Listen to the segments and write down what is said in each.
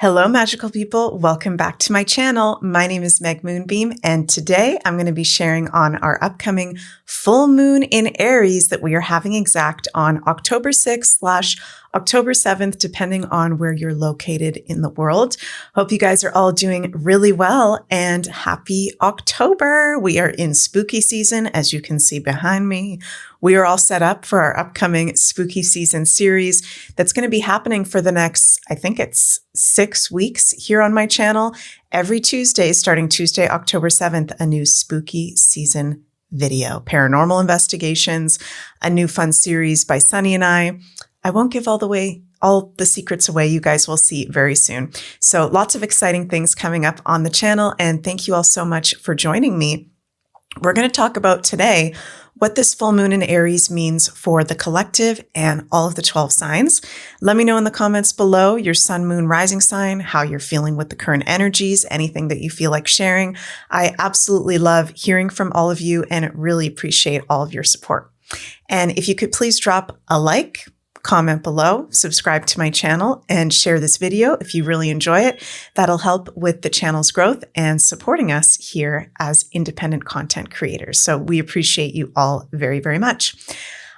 Hello, magical people. Welcome back to my channel. My name is Megmoonbeam, and today I'm going to be sharing on our upcoming full moon in Aries that we are having exact on October 6th / October 7th, depending on where you're located in the world. Hope you guys are all doing really well and happy October. We are in spooky season, as you can see behind me. We are all set up for our upcoming spooky season series that's going to be happening for the next, I think it's 6 weeks here on my channel. Every Tuesday, starting Tuesday, October 7th, a new spooky season video, paranormal investigations, a new fun series by Sunny and I won't give all the secrets away. You guys will see very soon. So lots of exciting things coming up on the channel. And thank you all so much for joining me. We're going to talk about today what this full moon in Aries means for the collective and all of the 12 signs. Let me know in the comments below your sun, moon, rising sign, how you're feeling with the current energies, anything that you feel like sharing. I absolutely love hearing from all of you and really appreciate all of your support. And if you could please drop a like, comment below, subscribe to my channel, and share this video if you really enjoy it. That'll help with the channel's growth and supporting us here as independent content creators. So we appreciate you all very, very much.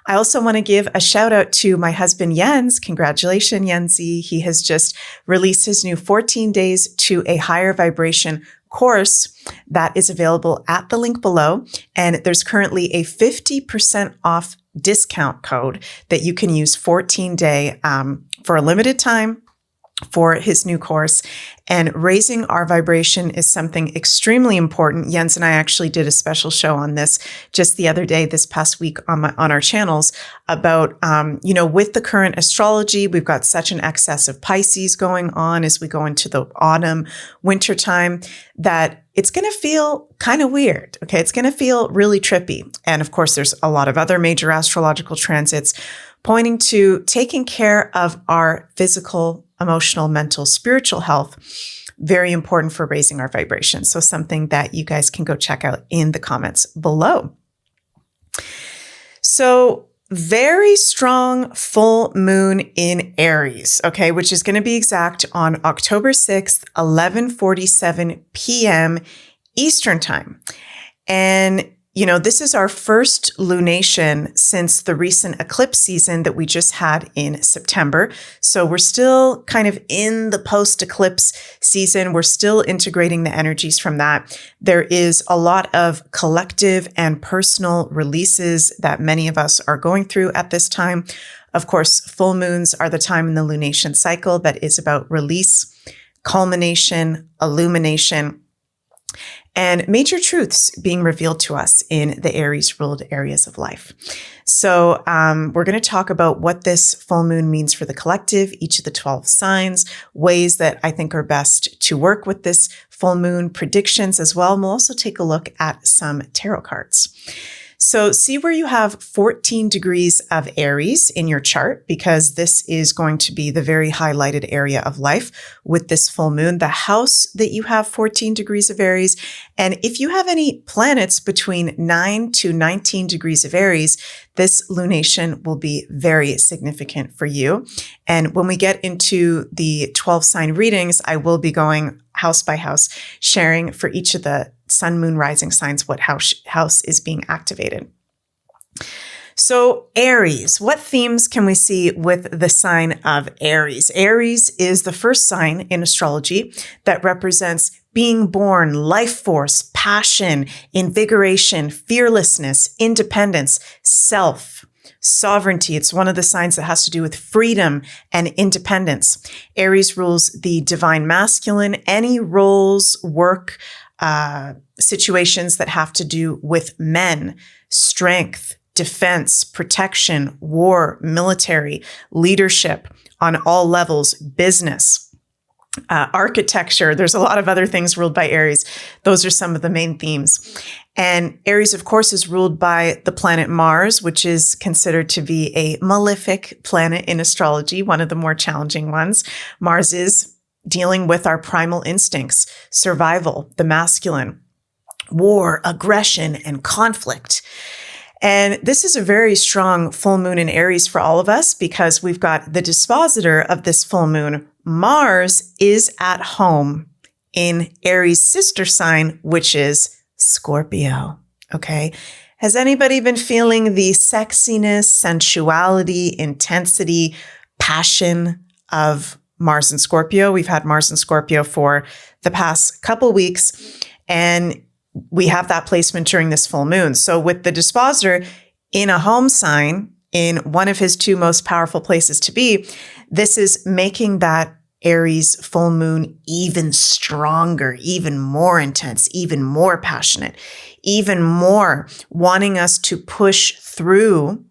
I also want to give a shout out to my husband, Jens. Congratulations, Jensi. He has just released his new 14 Days to a Higher Vibration course that is available at the link below. And there's currently a 50% off discount code that you can use 14-day for a limited time for his new course. And raising our vibration is something extremely important. Jens and I actually did a special show on this just the other day, this past week on our channels about, with the current astrology, we've got such an excess of Pisces going on as we go into the autumn, winter time, that it's going to feel kind of weird. Okay. It's going to feel really trippy. And of course, there's a lot of other major astrological transits pointing to taking care of our physical, emotional, mental, spiritual health. Very important for raising our vibration. So something that you guys can go check out in the comments below. So very strong full moon in Aries, okay, which is going to be exact on October 6th, 11:47 p.m. Eastern time. And this is our first lunation since the recent eclipse season that we just had in September. So we're still kind of in the post-eclipse season. We're still integrating the energies from that. There is a lot of collective and personal releases that many of us are going through at this time. Of course, full moons are the time in the lunation cycle that is about release, culmination, illumination, and major truths being revealed to us in the Aries-ruled areas of life. So we're going to talk about what this full moon means for the collective, each of the 12 signs, ways that I think are best to work with this full moon, predictions as well. And we'll also take a look at some tarot cards. So see where you have 14 degrees of Aries in your chart, because this is going to be the very highlighted area of life with this full moon, the house that you have 14 degrees of Aries. And if you have any planets between 9 to 19 degrees of Aries, this lunation will be very significant for you. And when we get into the 12 sign readings, I will be going house by house, sharing for each of the sun, moon, rising signs what house is being activated. So Aries, what themes can we see with the sign of Aries? Aries is the first sign in astrology that represents being born, life force, passion, invigoration, fearlessness, independence, self, sovereignty. It's one of the signs that has to do with freedom and independence. Aries rules the divine masculine, any roles, work, situations that have to do with men, strength, defense, protection, war, military, leadership on all levels, business, architecture. There's a lot of other things ruled by Aries. Those are some of the main themes. And Aries, of course, is ruled by the planet Mars, which is considered to be a malefic planet in astrology, one of the more challenging ones. Mars is dealing with our primal instincts, survival, the masculine, war, aggression, and conflict. And this is a very strong full moon in Aries for all of us because we've got the dispositor of this full moon Mars is at home in Aries' sister sign, which is Scorpio. Okay. Has anybody been feeling the sexiness, sensuality, intensity, passion of Mars and Scorpio? We've had Mars and Scorpio for the past couple weeks, and we have that placement during this full moon. So with the dispositor in a home sign, in one of his two most powerful places to be, this is making that Aries full moon even stronger, even more intense, even more passionate, even more wanting us to push through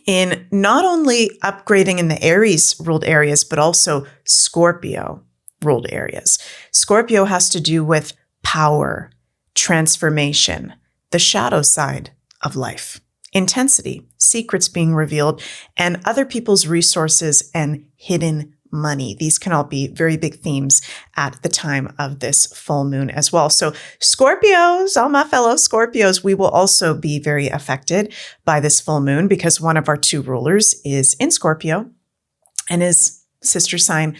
in not only upgrading in the Aries ruled areas, but also Scorpio ruled areas. Scorpio has to do with power, transformation, the shadow side of life, intensity, secrets being revealed, and other people's resources and hidden money. These can all be very big themes at the time of this full moon as well. So Scorpios, all my fellow Scorpios, we will also be very affected by this full moon because one of our two rulers is in Scorpio and is sister sign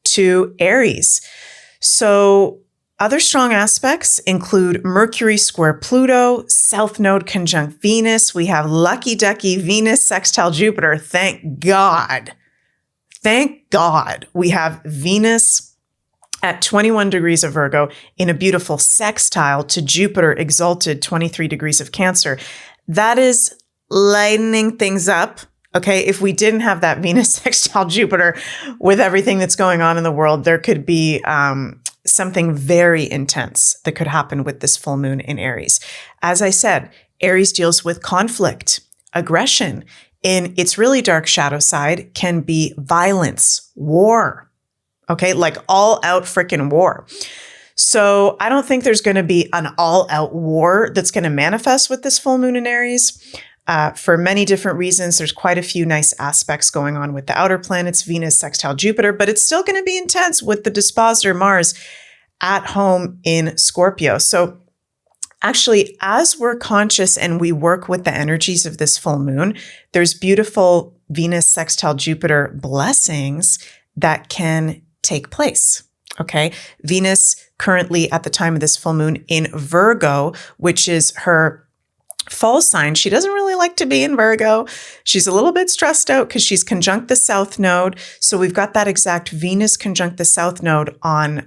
to Aries. So other strong aspects include Mercury square Pluto, South Node conjunct Venus. We have lucky ducky Venus sextile Jupiter. Thank God. Thank God we have Venus at 21 degrees of Virgo in a beautiful sextile to Jupiter exalted 23 degrees of Cancer. That is lightening things up. Okay, if we didn't have that Venus sextile Jupiter with everything that's going on in the world, there could be something very intense that could happen with this full moon in Aries. As I said, Aries deals with conflict, aggression. In its really dark shadow side can be violence, war, okay? Like all out freaking war. So I don't think there's going to be an all out war that's going to manifest with this full moon in Aries. For many different reasons, there's quite a few nice aspects going on with the outer planets, Venus sextile Jupiter, but it's still going to be intense with the dispositor Mars at home in Scorpio. So actually, as we're conscious and we work with the energies of this full moon, there's beautiful Venus sextile Jupiter blessings that can take place. Okay. Venus currently at the time of this full moon in Virgo, which is her fall sign. She doesn't really like to be in Virgo. She's a little bit stressed out because she's conjunct the South Node. So we've got that exact Venus conjunct the South Node on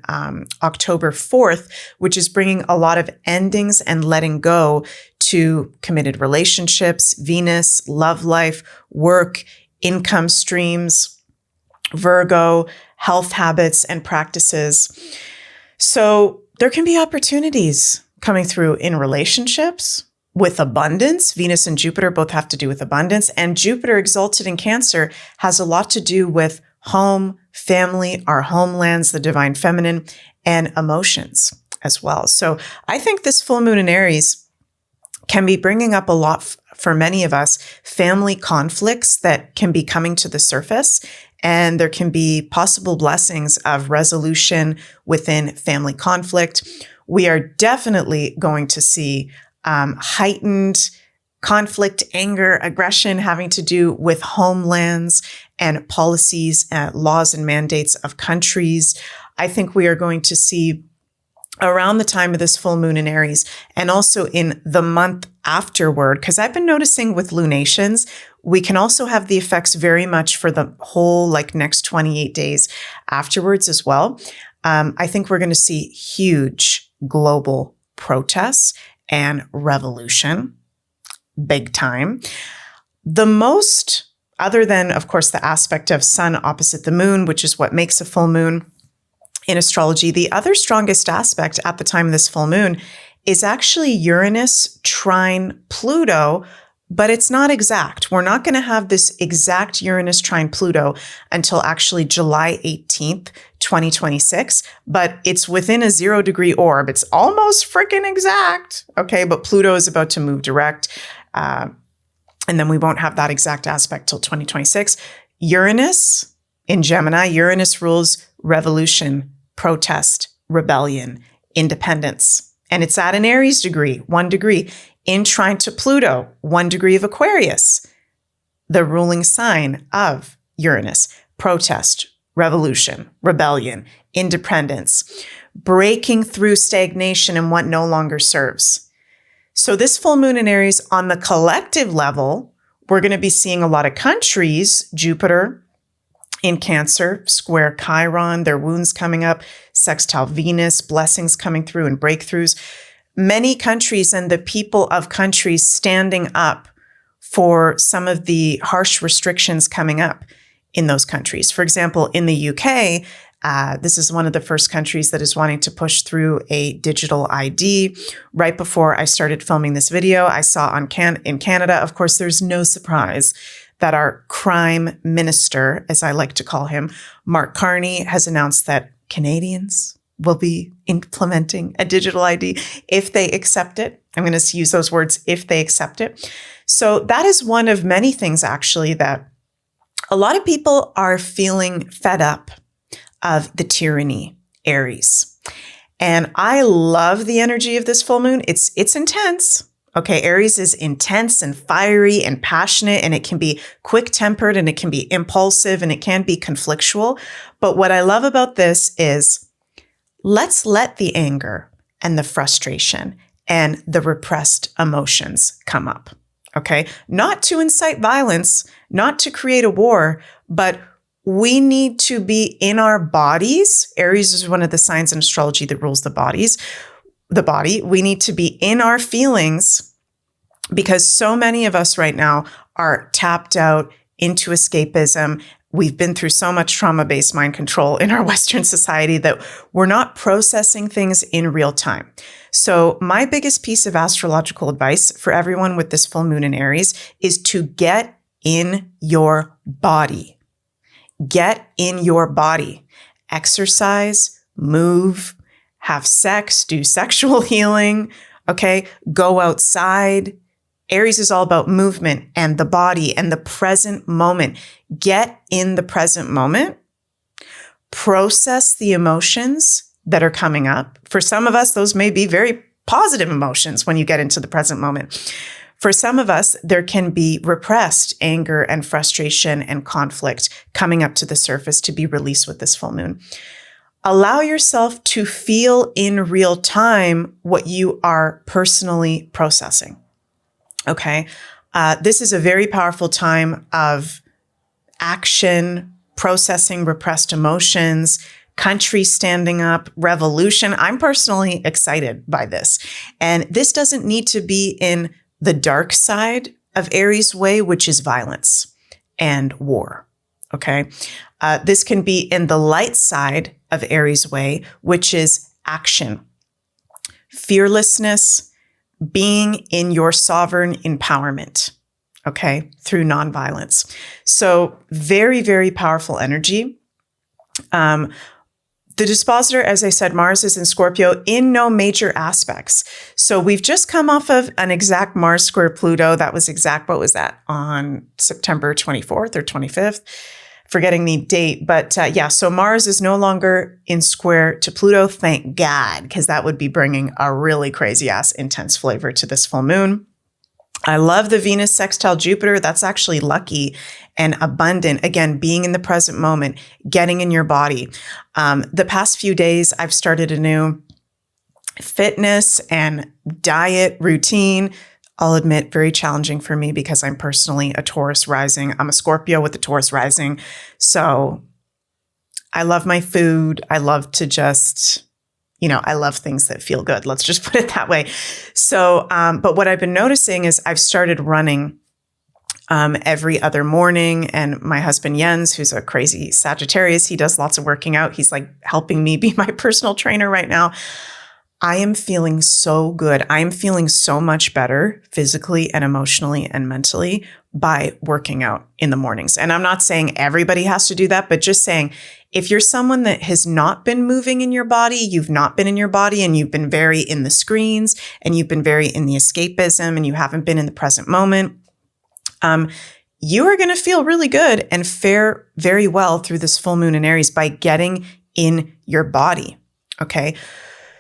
October 4th, which is bringing a lot of endings and letting go to committed relationships, Venus, love life, work, income streams, Virgo, health habits and practices. So there can be opportunities coming through in relationships, with abundance. Venus and Jupiter both have to do with abundance. And Jupiter exalted in Cancer has a lot to do with home, family, our homelands, the divine feminine, and emotions as well. So I think this full moon in Aries can be bringing up a lot for many of us, family conflicts that can be coming to the surface. And there can be possible blessings of resolution within family conflict. We are definitely going to see heightened conflict, anger, aggression having to do with homelands and policies, laws and mandates of countries. I think we are going to see around the time of this full moon in Aries and also in the month afterward, because I've been noticing with lunations, we can also have the effects very much for the whole next 28 days afterwards as well. I think we're going to see huge global protests and revolution, big time. The most, other than, of course, the aspect of sun opposite the moon, which is what makes a full moon in astrology, the other strongest aspect at the time of this full moon is actually Uranus trine Pluto, but it's not exact. We're not going to have this exact Uranus trine Pluto until actually July 18th, 2026, but it's within a 0-degree orb. It's almost freaking exact. Okay, but Pluto is about to move direct. And then we won't have that exact aspect till 2026. Uranus in Gemini, Uranus rules revolution, protest, rebellion, independence. And it's at an Aries degree, 1 degree, in trine to Pluto, 1 degree of Aquarius, the ruling sign of Uranus, protest, revolution, rebellion, independence, breaking through stagnation and what no longer serves. So this full moon in Aries, on the collective level, we're going to be seeing a lot of countries, Jupiter in Cancer, square Chiron, their wounds coming up, sextile Venus, blessings coming through and breakthroughs. Many countries and the people of countries standing up for some of the harsh restrictions coming up in those countries. For example, in the UK, this is one of the first countries that is wanting to push through a digital ID. Right before I started filming this video, I saw in Canada, of course, there's no surprise that our crime minister, as I like to call him, Mark Carney, has announced that Canadians will be implementing a digital ID if they accept it. I'm going to use those words, if they accept it. So that is one of many things, actually, that a lot of people are feeling fed up of the tyranny, Aries. And I love the energy of this full moon. It's intense. Okay, Aries is intense and fiery and passionate, and it can be quick-tempered and it can be impulsive and it can be conflictual. But what I love about this is let's let the anger and the frustration and the repressed emotions come up. Okay, not to incite violence, not to create a war, but we need to be in our bodies. Aries is one of the signs in astrology that rules the body. We need to be in our feelings because so many of us right now are tapped out into escapism. We've been through so much trauma-based mind control in our Western society that we're not processing things in real time. So my biggest piece of astrological advice for everyone with this full moon in Aries is to get in your body. Get in your body. Exercise, move, have sex, do sexual healing, okay? Go outside. Aries is all about movement and the body and the present moment. Get in the present moment. Process the emotions that are coming up. For some of us, those may be very positive emotions when you get into the present moment. For some of us, there can be repressed anger and frustration and conflict coming up to the surface to be released with this full moon. Allow yourself to feel in real time what you are personally processing. Okay. This is a very powerful time of action, processing repressed emotions, country standing up, revolution. I'm personally excited by this. And this doesn't need to be in the dark side of Aries way, which is violence and war. Okay. This can be in the light side of Aries way, which is action, fearlessness, being in your sovereign empowerment, okay, through nonviolence. So very, very powerful energy. The dispositor, as I said, Mars is in Scorpio in no major aspects. So we've just come off of an exact Mars square Pluto. That was exact, what was that, on September 24th or 25th? Forgetting the date. But yeah, so Mars is no longer in square to Pluto, thank God, because that would be bringing a really crazy ass intense flavor to this full moon. I love the Venus sextile Jupiter. That's actually lucky and abundant. Again, being in the present moment, getting in your body. The past few days, I've started a new fitness and diet routine. I'll admit, very challenging for me because I'm personally a Taurus rising. I'm a Scorpio with a Taurus rising. So I love my food. I love to just, I love things that feel good. Let's just put it that way. So, but what I've been noticing is I've started running every other morning. And my husband, Jens, who's a crazy Sagittarius, he does lots of working out. He's like helping me be my personal trainer right now. I am feeling so good. I am feeling so much better physically and emotionally and mentally by working out in the mornings. And I'm not saying everybody has to do that, but just saying if you're someone that has not been moving in your body, you've not been in your body and you've been very in the screens and you've been very in the escapism and you haven't been in the present moment, you are going to feel really good and fare very well through this full moon in Aries by getting in your body. Okay.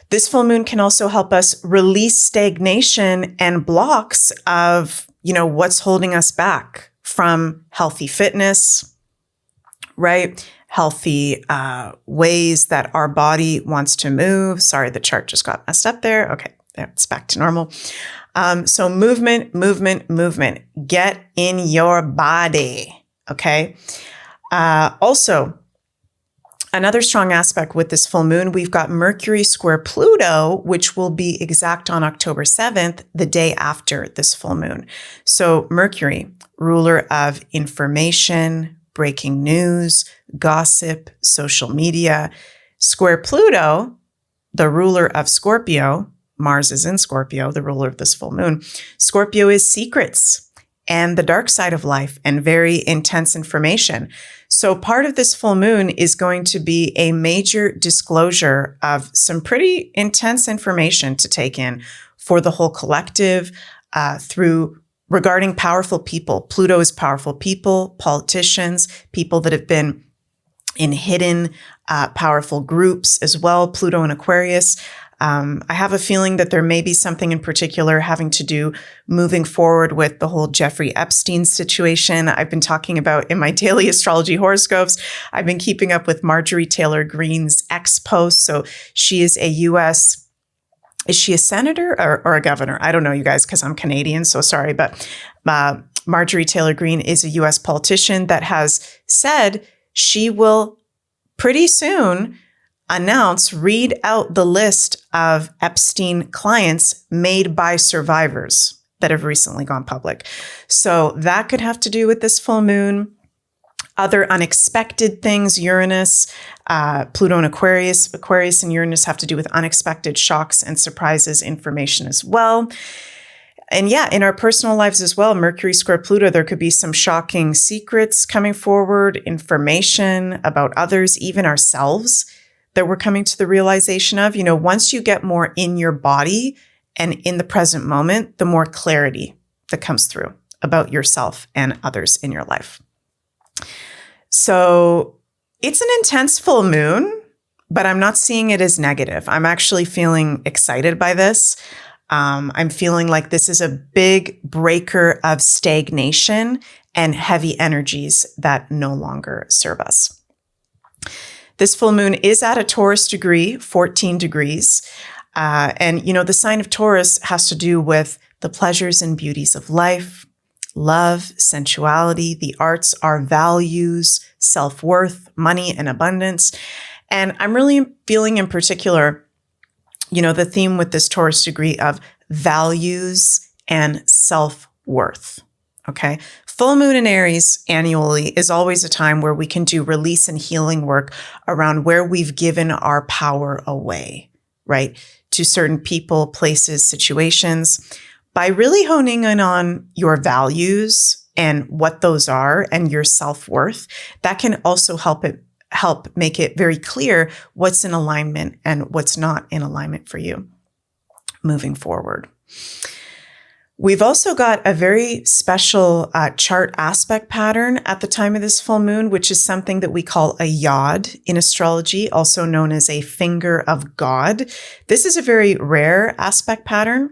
This full moon can also help us release stagnation and blocks of, what's holding us back from healthy fitness, right? Healthy ways that our body wants to move. Sorry, the chart just got messed up there. Okay, there, it's back to normal. So movement, movement, movement. Get in your body, okay? Also, another strong aspect with this full moon, we've got Mercury square Pluto, which will be exact on October 7th, the day after this full moon. So Mercury, ruler of information, breaking news, gossip, social media. Square Pluto, the ruler of Scorpio. Mars is in Scorpio, the ruler of this full moon. Scorpio is secrets and the dark side of life and very intense information. So part of this full moon is going to be a major disclosure of some pretty intense information to take in for the whole collective regarding powerful people. Pluto is powerful people, politicians, people that have been in hidden powerful groups as well, Pluto and Aquarius. I have a feeling that there may be something in particular having to do moving forward with the whole Jeffrey Epstein situation I've been talking about in my daily astrology horoscopes. I've been keeping up with Marjorie Taylor Greene's X post. So she is is she a senator or a governor? I don't know, you guys, because I'm Canadian, so sorry. But Marjorie Taylor Greene is a US politician that has said she will pretty soon read out the list of Epstein clients made by survivors that have recently gone public. So that could have to do with this full moon. Other unexpected things, Uranus, Pluto and Aquarius. Aquarius and Uranus have to do with unexpected shocks and surprises, information as well. And yeah, in our personal lives as well, Mercury square Pluto, there could be some shocking secrets coming forward, information about others, even ourselves, that we're coming to the realization of. You know, once you get more in your body and in the present moment, the more clarity that comes through about yourself and others in your life. So it's an intense full moon, but I'm not seeing it as negative. I'm actually feeling excited by this. I'm feeling like this is a big breaker of stagnation and heavy energies that no longer serve us. This full moon is at a Taurus degree, 14 degrees. And, you know, the sign of Taurus has to do with the pleasures and beauties of life, love, sensuality, the arts, our values, self-worth, money, and abundance. And I'm really feeling in particular, you know, the theme with this Taurus degree of values and self-worth. Okay. Full moon in Aries annually is always a time where we can do release and healing work around where we've given our power away, right? To certain people, places, situations. By really honing in on your values and what those are and your self-worth, that can also help make it very clear what's in alignment and what's not in alignment for you moving forward. We've also got a very special chart aspect pattern at the time of this full moon, which is something that we call a yod in astrology, also known as a finger of God. This is a very rare aspect pattern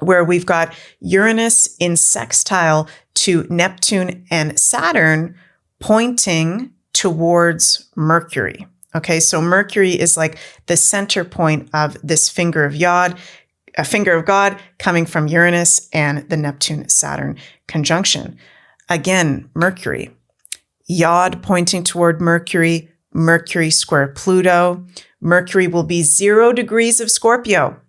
where we've got Uranus in sextile to Neptune and Saturn pointing towards Mercury. Okay, so Mercury is like the center point of this finger of Yod, a finger of God coming from Uranus and the Neptune-Saturn conjunction. Again, Mercury. Yod pointing toward Mercury, Mercury square Pluto. Mercury will be 0 degrees of Scorpio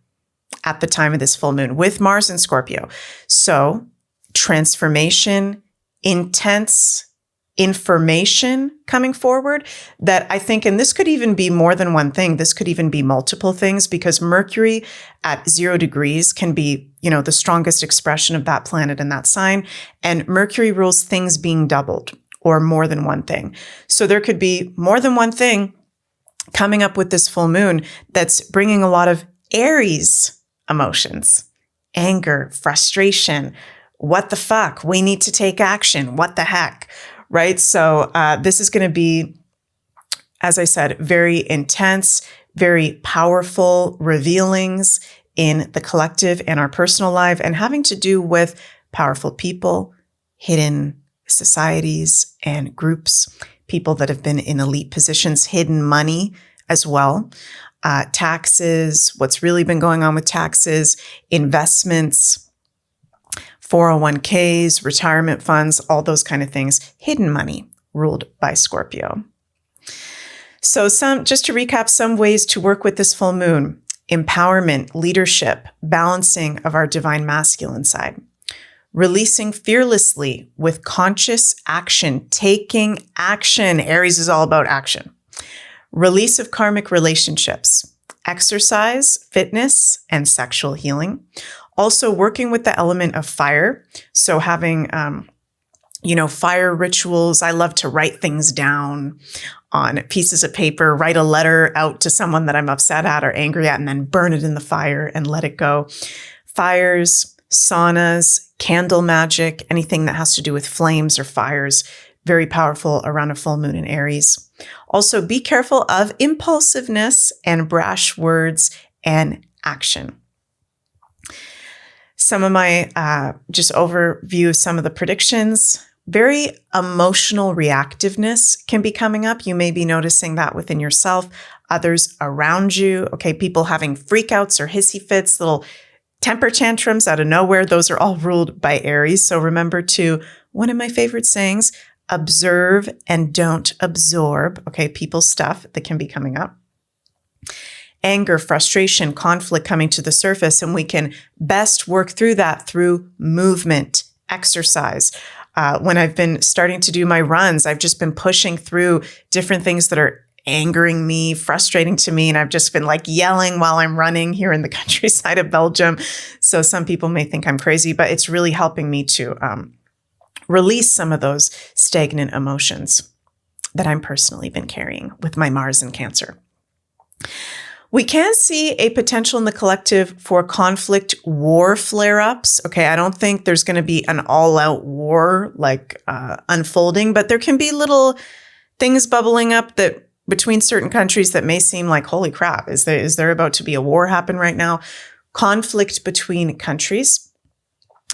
at the time of this full moon with Mars in Scorpio. So transformation, intense information coming forward that I think, and this could even be more than one thing, this could even be multiple things, because Mercury at 0 degrees can be, you know, the strongest expression of that planet in that sign. And Mercury rules things being doubled or more than one thing. So there could be more than one thing coming up with this full moon that's bringing a lot of Aries emotions, anger, frustration. What the fuck? We need to take action. What the heck? Right? So this is going to be, as I said, very intense, very powerful revealings in the collective and our personal life, and having to do with powerful people, hidden societies and groups, people that have been in elite positions, hidden money as well, taxes, what's really been going on with taxes, investments, 401ks, retirement funds, all those kind of things, hidden money ruled by Scorpio. So just to recap, some ways to work with this full moon: empowerment, leadership, balancing of our divine masculine side, releasing fearlessly with conscious action, taking action. Aries is all about action. Release of karmic relationships, exercise, fitness, and sexual healing. Also working with the element of fire. So having, fire rituals. I love to write things down on pieces of paper, write a letter out to someone that I'm upset at or angry at, and then burn it in the fire and let it go. Fires, saunas, candle magic, anything that has to do with flames or fires, very powerful around a full moon in Aries. Also, be careful of impulsiveness and brash words and action. Some of my just overview of some of the predictions. Very emotional reactiveness can be coming up. You may be noticing that within yourself, others around you. Okay, people having freakouts or hissy fits, little temper tantrums out of nowhere. Those are all ruled by Aries. So remember to, one of my favorite sayings, observe and don't absorb. Okay, people's stuff that can be coming up. Anger, frustration, conflict coming to the surface, and we can best work through that through movement, exercise. When I've been starting to do my runs, I've just been pushing through different things that are angering me, frustrating to me, and I've just been like yelling while I'm running here in the countryside of Belgium. So some people may think I'm crazy, but it's really helping me to release some of those stagnant emotions that I'm personally been carrying with my Mars in Cancer. We can see a potential in the collective for conflict, war flare-ups. Okay, I don't think there's going to be an all-out war unfolding, but there can be little things bubbling up that between certain countries that may seem like, holy crap, is there about to be a war happen right now? Conflict between countries.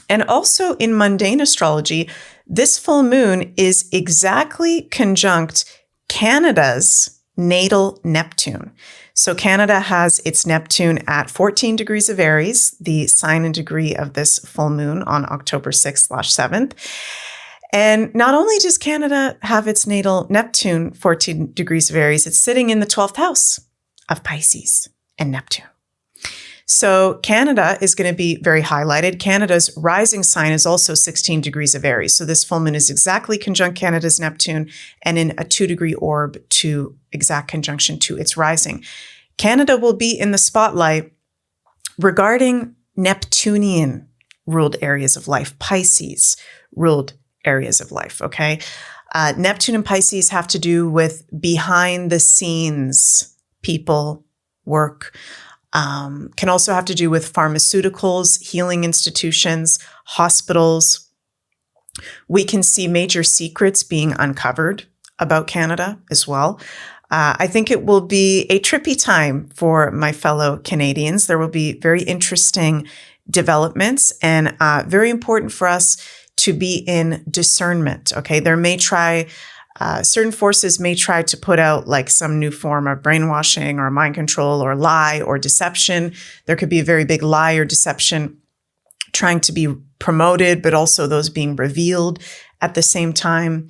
And also in mundane astrology, this full moon is exactly conjunct Canada's natal Neptune. So Canada has its Neptune at 14 degrees of Aries, the sign and degree of this full moon on October 6th/7th. And not only does Canada have its natal Neptune 14 degrees of Aries, it's sitting in the 12th house of Pisces and Neptune. So Canada is going to be very highlighted. Canada's rising sign is also 16 degrees of Aries. So this full moon is exactly conjunct Canada's Neptune and in a 2-degree orb to exact conjunction to its rising. Canada will be in the spotlight regarding Neptunian ruled areas of life, Pisces ruled areas of life, okay? Neptune and Pisces have to do with behind the scenes people, work, can also have to do with pharmaceuticals, healing institutions, hospitals. We can see major secrets being uncovered about Canada as well. I think it will be a trippy time for my fellow Canadians. There will be very interesting developments and very important for us to be in discernment. Okay, there may try certain forces may try to put out like some new form of brainwashing or mind control or lie or deception. There could be a very big lie or deception trying to be promoted, but also those being revealed at the same time.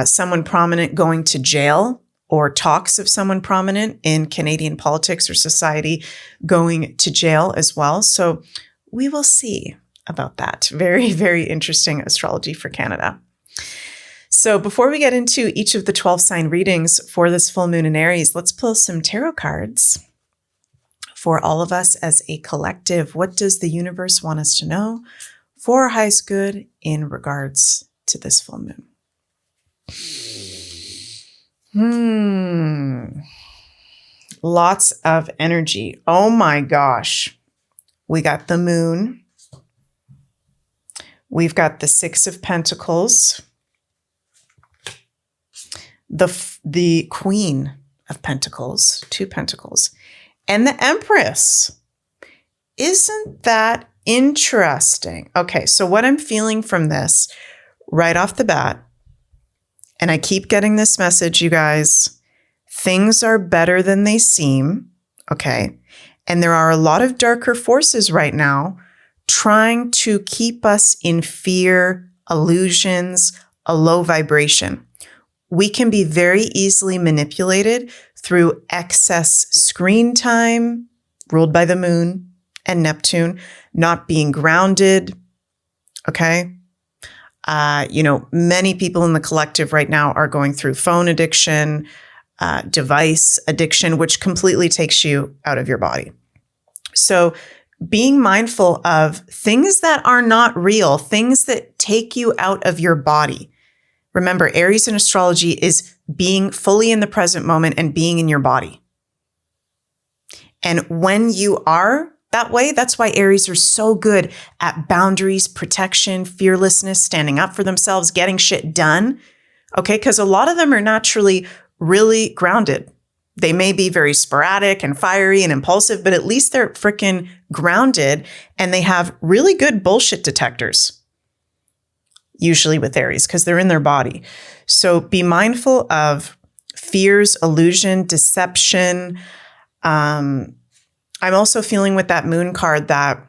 Someone prominent going to jail or talks of someone prominent in Canadian politics or society going to jail as well. So we will see about that. Very, very interesting astrology for Canada. So before we get into each of the 12 sign readings for this full moon in Aries, let's pull some tarot cards for all of us as a collective. What does the universe want us to know for our highest good in regards to this full moon? Lots of energy. Oh my gosh. We got the moon. We've got the Six of Pentacles. The Queen of Pentacles, 2 Pentacles, and the Empress. Isn't that interesting? Okay, so what I'm feeling from this right off the bat, And I keep getting this message, you guys. Things are better than they seem, okay? And there are a lot of darker forces right now trying to keep us in fear, illusions, a low vibration. We can be very easily manipulated through excess screen time, ruled by the moon and Neptune, not being grounded, okay? Many people in the collective right now are going through phone addiction, device addiction, which completely takes you out of your body. So being mindful of things that are not real, things that take you out of your body. Remember, Aries in astrology is being fully in the present moment and being in your body. And when you are that way, that's why Aries are so good at boundaries, protection, fearlessness, standing up for themselves, getting shit done. Okay, because a lot of them are naturally really grounded. They may be very sporadic and fiery and impulsive, but at least they're freaking grounded and they have really good bullshit detectors, usually with Aries, because they're in their body. So be mindful of fears, illusion, deception. I'm also feeling with that moon card that,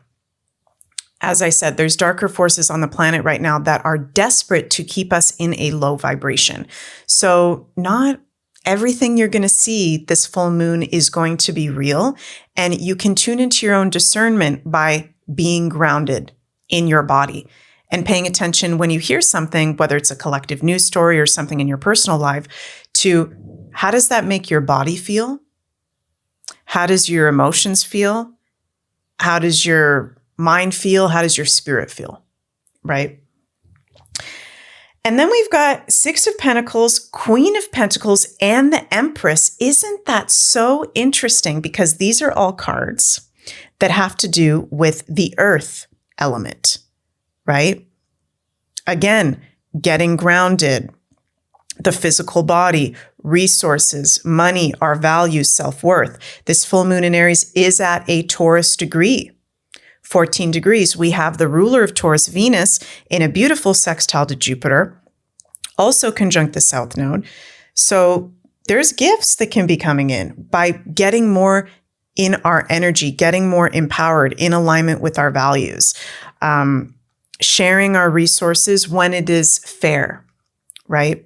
as I said, there's darker forces on the planet right now that are desperate to keep us in a low vibration. So not everything you're going to see this full moon is going to be real. And you can tune into your own discernment by being grounded in your body and paying attention when you hear something, whether it's a collective news story or something in your personal life, to how does that make your body feel? How does your emotions feel? How does your mind feel? How does your spirit feel? Right? And then we've got Six of Pentacles, Queen of Pentacles, and the Empress. Isn't that so interesting? Because these are all cards that have to do with the earth element, right? Again, getting grounded, the physical body, resources, money, our values, self-worth. This full moon in Aries is at a Taurus degree. 14 degrees. We have the ruler of Taurus, Venus, in a beautiful sextile to Jupiter, also conjunct the South Node. So there's gifts that can be coming in by getting more in our energy, getting more empowered in alignment with our values, sharing our resources when it is fair, right?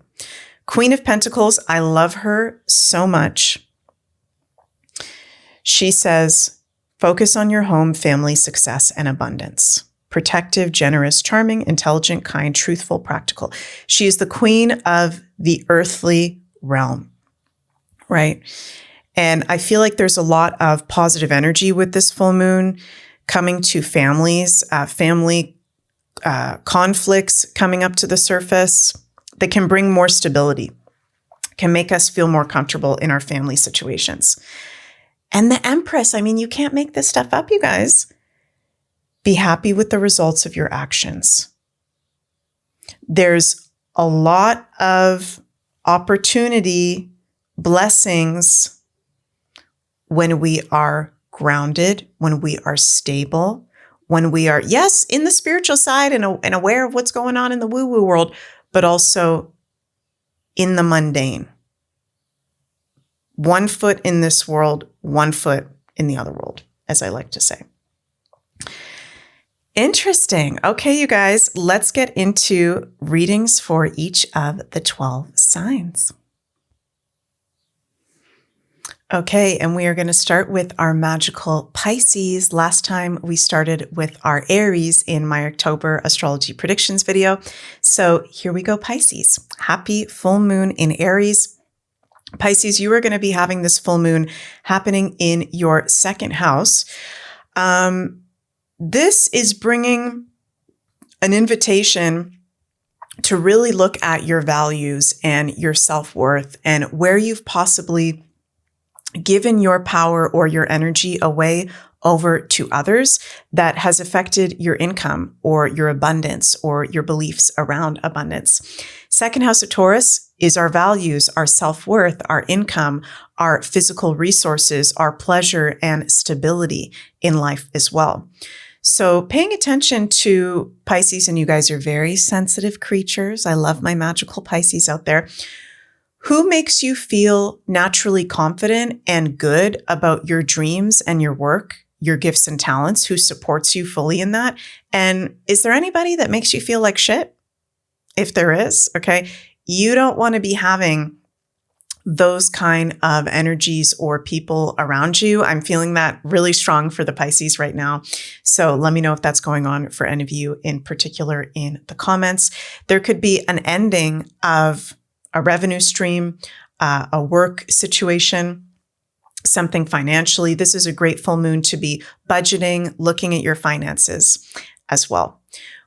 Queen of Pentacles, I love her so much. She says, focus on your home, family, success, and abundance. Protective, generous, charming, intelligent, kind, truthful, practical. She is the queen of the earthly realm, right? And I feel like there's a lot of positive energy with this full moon coming to families, family conflicts coming up to the surface that can bring more stability, can make us feel more comfortable in our family situations. And the Empress, I mean, you can't make this stuff up, you guys. Be happy with the results of your actions. There's a lot of opportunity, blessings when we are grounded, when we are stable, when we are, yes, in the spiritual side and aware of what's going on in the woo-woo world, but also in the mundane. One foot in this world, one foot in the other world, as I like to say. Interesting. Okay, you guys, let's get into readings for each of the 12 signs. Okay, and we are going to start with our magical Pisces. Last time we started with our Aries in my October astrology predictions video. So here we go, Pisces. Happy full moon in Aries. Pisces, you are going to be having this full moon happening in your second house. This is bringing an invitation to really look at your values and your self-worth and where you've possibly given your power or your energy away over to others that has affected your income or your abundance or your beliefs around abundance. Second house of Taurus is our values, our self-worth, our income, our physical resources, our pleasure and stability in life as well. So paying attention to Pisces, and you guys are very sensitive creatures. I love my magical Pisces out there. Who makes you feel naturally confident and good about your dreams and your work, your gifts and talents? Who supports you fully in that? And is there anybody that makes you feel like shit? If there is, okay, you don't want to be having those kind of energies or people around you. I'm feeling that really strong for the Pisces right now. So let me know if that's going on for any of you in particular in the comments. There could be an ending of a revenue stream, a work situation, something financially. This is a great full moon to be budgeting, looking at your finances as well.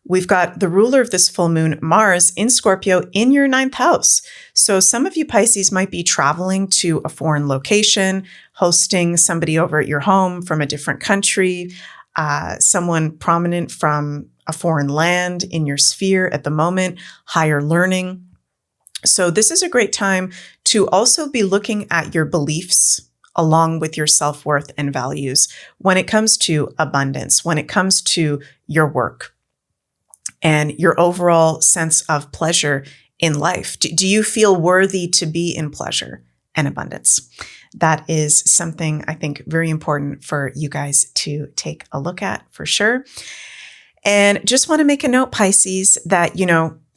We've got the ruler of this full moon, Mars, in Scorpio in your 9th house. So some of you Pisces might be traveling to a foreign location, hosting somebody over at your home from a different country, someone prominent from a foreign land in your sphere at the moment, higher learning. So this is a great time to also be looking at your beliefs along with your self-worth and values when it comes to abundance, when it comes to your work and your overall sense of pleasure in life. Do you feel worthy to be in pleasure and abundance? That is something I think very important for you guys to take a look at for sure. And just want to make a note, Pisces, that,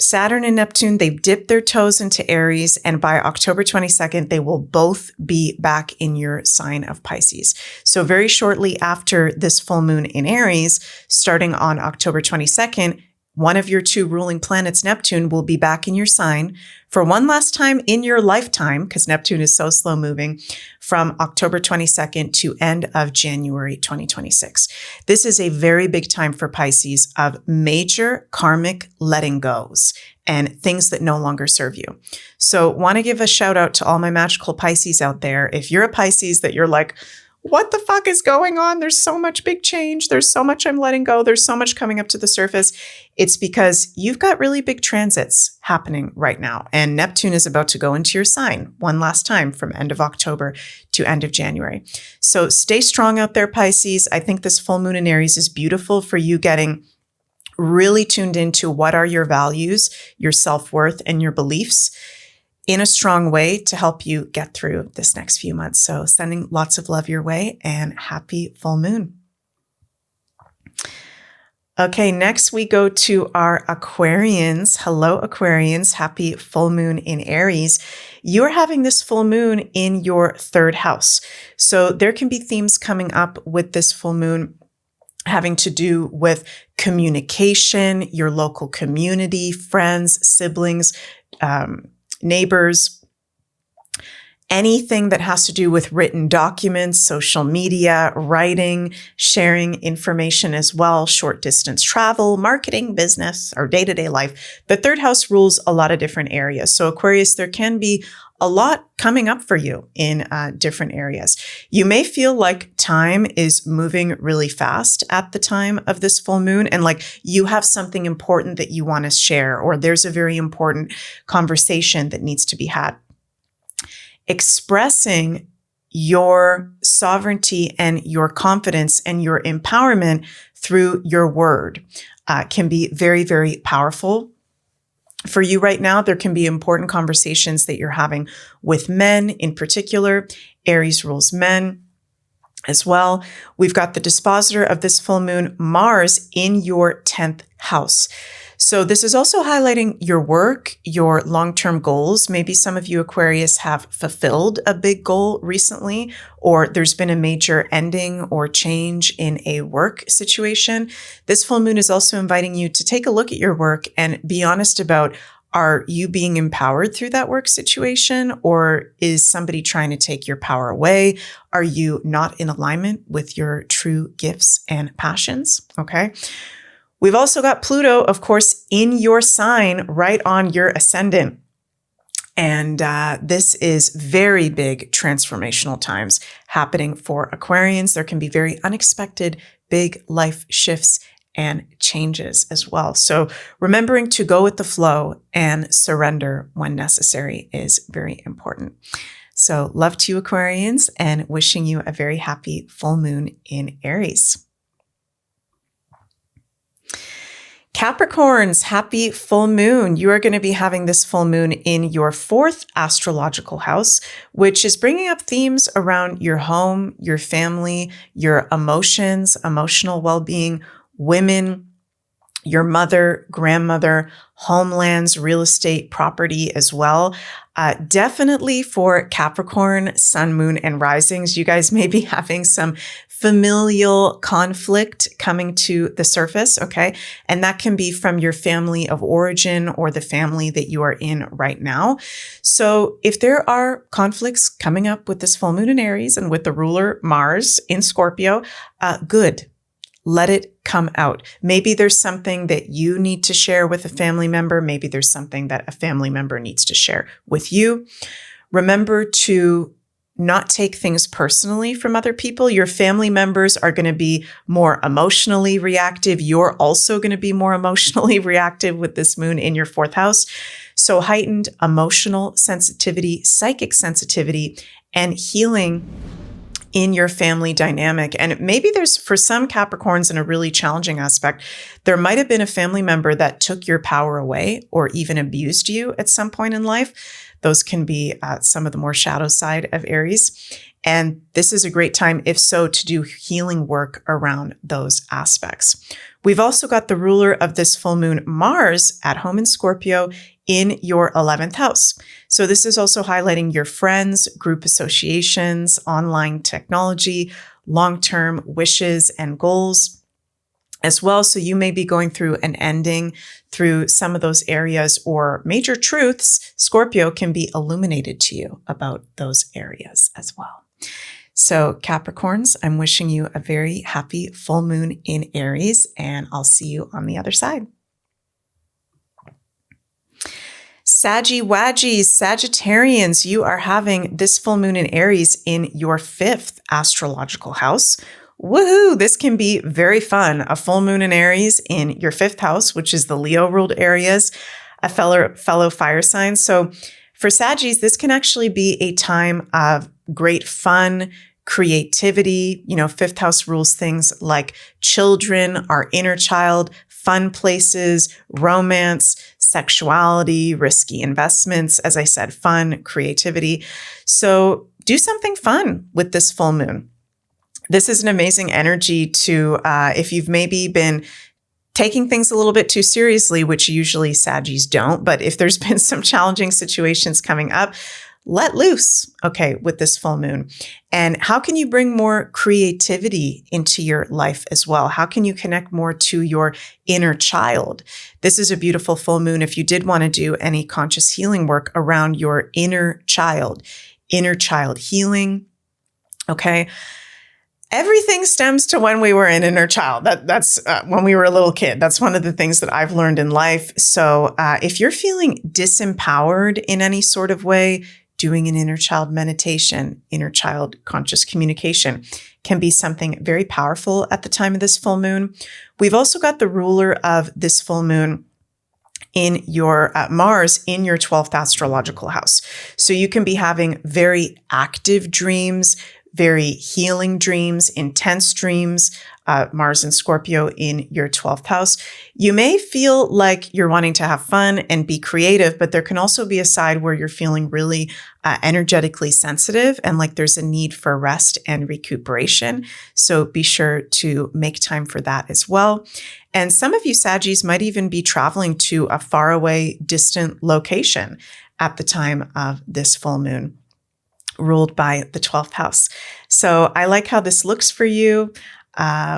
Saturn and Neptune, they've dipped their toes into Aries, and by October 22nd, they will both be back in your sign of Pisces. So very shortly after this full moon in Aries, starting on October 22nd, one of your 2 ruling planets, Neptune, will be back in your sign for one last time in your lifetime, because Neptune is so slow moving, from October 22nd to end of January 2026. This is a very big time for Pisces of major karmic letting goes and things that no longer serve you. So want to give a shout out to all my magical Pisces out there. If you're a Pisces that you're like, what the fuck is going on? There's so much big change. There's so much I'm letting go. There's so much coming up to the surface. It's because you've got really big transits happening right now. And Neptune is about to go into your sign one last time from end of October to end of January. So stay strong out there, Pisces. I think this full moon in Aries is beautiful for you getting really tuned into what are your values, your self-worth, and your beliefs in a strong way to help you get through this next few months. So sending lots of love your way and happy full moon. Okay, next we go to our Aquarians. Hello, Aquarians. Happy full moon in Aries. You're having this full moon in your 3rd house. So there can be themes coming up with this full moon having to do with communication, your local community, friends, siblings, neighbors, anything that has to do with written documents, social media, writing, sharing information as well, short distance travel, marketing, business, or day-to-day life. The 3rd house rules a lot of different areas. So Aquarius, there can be a lot coming up for you in different areas. You may feel like time is moving really fast at the time of this full moon, and like you have something important that you want to share, or there's a very important conversation that needs to be had. Expressing your sovereignty and your confidence and your empowerment through your word can be very, very powerful. For you right now, there can be important conversations that you're having with men in particular. Aries rules men as well. We've got the dispositor of this full moon, Mars, in your 10th house. So this is also highlighting your work, your long-term goals. Maybe some of you Aquarius have fulfilled a big goal recently, or there's been a major ending or change in a work situation. This full moon is also inviting you to take a look at your work and be honest about, are you being empowered through that work situation, or is somebody trying to take your power away? Are you not in alignment with your true gifts and passions? Okay. We've also got Pluto, of course, in your sign, right on your ascendant. And this is very big transformational times happening for Aquarians. There can be very unexpected, big life shifts and changes as well. So remembering to go with the flow and surrender when necessary is very important. So love to you, Aquarians, and wishing you a very happy full moon in Aries. Capricorns, happy full moon. You are going to be having this full moon in your 4th astrological house, which is bringing up themes around your home, your family, your emotions, emotional well-being, women, your mother, grandmother, homelands, real estate, property as well. Definitely for Capricorn, sun, moon, and risings, you guys may be having some familial conflict coming to the surface, okay? And that can be from your family of origin or the family that you are in right now. So if there are conflicts coming up with this full moon in Aries and with the ruler Mars in Scorpio, good. Let it come out. Maybe there's something that you need to share with a family member. Maybe there's something that a family member needs to share with you. Remember to not take things personally from other people. Your family members are going to be more emotionally reactive. You're also going to be more emotionally reactive with this moon in your 4th house. So heightened emotional sensitivity, psychic sensitivity, and healing in your family dynamic. And maybe there's, for some Capricorns, in a really challenging aspect, there might have been a family member that took your power away or even abused you at some point in life. Those can be some of the more shadow side of Aries. And this is a great time, if so, to do healing work around those aspects. We've also got the ruler of this full moon, Mars, at home in Scorpio in your 11th house. So this is also highlighting your friends, group associations, online technology, long-term wishes and goals as well. So you may be going through an ending through some of those areas, or major truths, Scorpio, can be illuminated to you about those areas as well. So Capricorns, I'm wishing you a very happy full moon in Aries, and I'll see you on the other side. Saggy-waggies, Sagittarians, you are having this full moon in Aries in your 5th astrological house. Woohoo! This can be very fun. A full moon in Aries in your 5th house, which is the Leo-ruled areas, a fellow fire sign. So for Saggies, this can actually be a time of great fun, creativity. You know, 5th house rules things like children, our inner child, fun places, romance, sexuality, risky investments. As I said, fun, creativity. So do something fun with this full moon. This is an amazing energy to, if you've maybe been taking things a little bit too seriously, which usually Saggies don't, but if there's been some challenging situations coming up, let loose, okay, with this full moon. And how can you bring more creativity into your life as well? How can you connect more to your inner child? This is a beautiful full moon if you did want to do any conscious healing work around your inner child healing, okay? Everything stems to when we were an inner child. That's when we were a little kid. That's one of the things that I've learned in life. So if you're feeling disempowered in any sort of way, doing an inner child meditation, inner child conscious communication can be something very powerful at the time of this full moon. We've also got the ruler of this full moon in your Mars in your 12th astrological house. So you can be having very active dreams, very healing dreams, intense dreams, Mars and Scorpio in your 12th house. You may feel like you're wanting to have fun and be creative, but there can also be a side where you're feeling really energetically sensitive and like there's a need for rest and recuperation. So be sure to make time for that as well. And some of you Saggies might even be traveling to a faraway, distant location at the time of this full moon, ruled by the 12th house. So I like how this looks for you.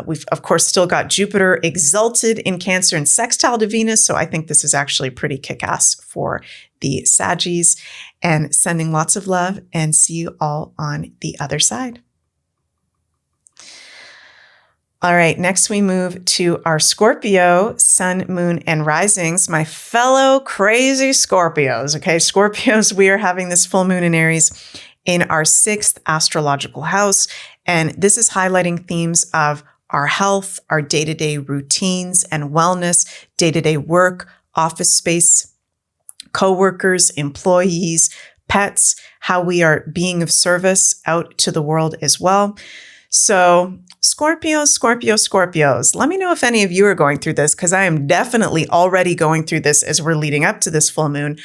We've, of course, still got Jupiter exalted in Cancer and sextile to Venus. So I think this is actually pretty kick-ass for the Saggies. And sending lots of love, and see you all on the other side. All right, next we move to our Scorpio, sun, moon, and risings, my fellow crazy Scorpios. Okay, Scorpios, we are having this full moon in Aries in our 6th astrological house. And this is highlighting themes of our health, our day-to-day routines and wellness, day-to-day work, office space, coworkers, employees, pets, how we are being of service out to the world as well. So Scorpios, let me know if any of you are going through this, because I am definitely already going through this as we're leading up to this full moon.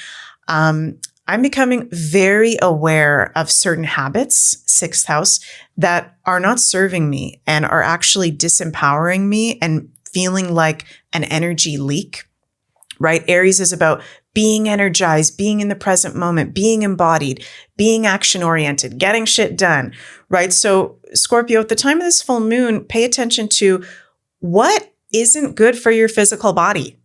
I'm becoming very aware of certain habits, sixth house, that are not serving me and are actually disempowering me and feeling like an energy leak, right? Aries is about being energized, being in the present moment, being embodied, being action-oriented, getting shit done, right? So Scorpio, at the time of this full moon, pay attention to what isn't good for your physical body.